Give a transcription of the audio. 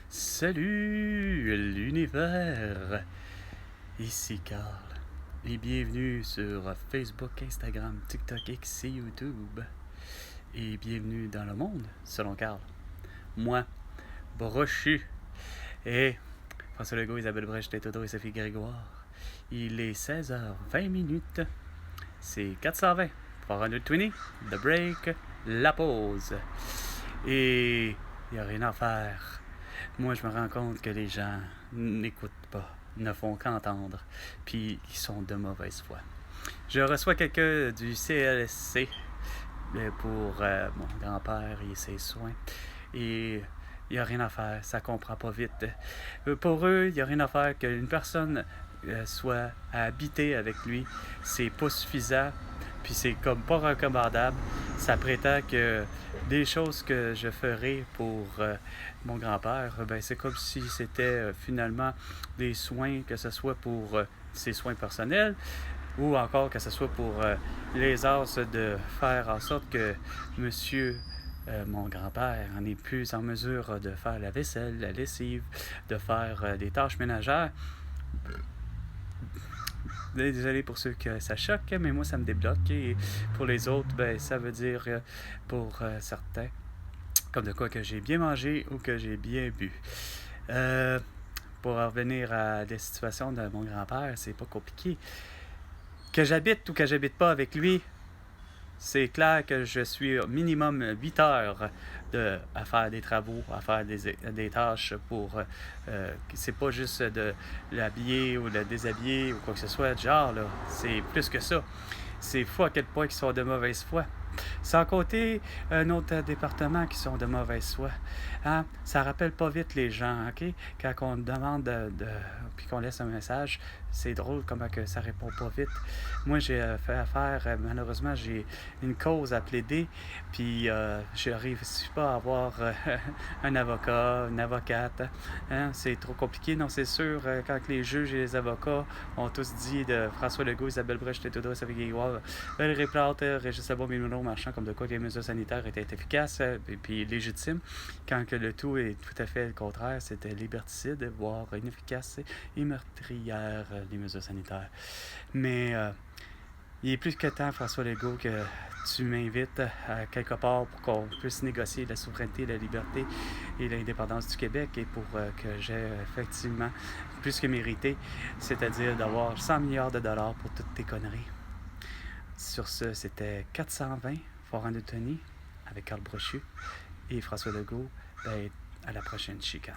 Salut l'univers, ici Carl et bienvenue sur Facebook, Instagram, TikTok, X et YouTube. Et bienvenue dans le monde, selon Carl. Moi, Brochu, et François Legault, Isabelle Brèche, Tétodo et Sophie Grégoire. Il est 16h20, c'est 420, 420, The Break, la pause. Et il n'y a rien à faire. Moi, je me rends compte que les gens n'écoutent pas, ne font qu'entendre, puis ils sont de mauvaise foi. Je reçois quelqu'un du CLSC pour mon grand-père et ses soins. Et il n'y a rien à faire, ça comprend pas vite. Pour eux, il n'y a rien à faire qu'une personne soit à habiter avec lui. C'est pas suffisant, puis c'est comme pas recommandable. Ça prétend que des choses que je ferais pour mon grand-père, ben c'est comme si c'était finalement des soins, que ce soit pour ses soins personnels ou encore que ce soit pour les as de faire en sorte que monsieur mon grand-père n'est plus en mesure de faire la vaisselle, la lessive, de faire des tâches ménagères. Désolé pour ceux que ça choque, mais moi ça me débloque. Et pour les autres, ben, ça veut dire pour certains, comme de quoi que j'ai bien mangé ou que j'ai bien bu. Pour revenir à la situation de mon grand-père, c'est pas compliqué. Que j'habite ou que j'habite pas avec lui, c'est clair que je suis au minimum 8 heures à faire des travaux, à faire des tâches pour... c'est pas juste de l'habiller ou de le déshabiller ou quoi que ce soit de genre, là. C'est plus que ça. C'est fou à quel point ils sont de mauvaise foi. Sans compter un autre département qui sont de mauvaise foi. Hein? Ça rappelle pas vite les gens, OK? Quand on demande puis qu'on laisse un message, c'est drôle comment que ça répond pas vite. Moi, j'ai fait affaire, malheureusement, j'ai une cause à plaider, puis je n'arrive pas à avoir un avocat, une avocate. Hein? C'est trop compliqué, non, c'est sûr. Quand les juges et les avocats ont tous dit de François Legault, Isabelle Brèche, Tétodo, Sophie Grégoire, Valérie Plante, Régis Lebon, Ménonneau, Marchand, comme de quoi les mesures sanitaires étaient efficaces et puis légitimes, quand que le tout est tout à fait le contraire, c'était liberticide, voire inefficace et meurtrière, les mesures sanitaires. Mais il est plus que temps, François Legault, que tu m'invites à quelque part pour qu'on puisse négocier la souveraineté, la liberté et l'indépendance du Québec et pour que j'ai effectivement plus que mérité, c'est-à-dire d'avoir 100 milliards de dollars pour toutes tes conneries. Sur ce, c'était 420, Fort en Tony, avec Carl Brochu et François Legault. Ben, à la prochaine chicane.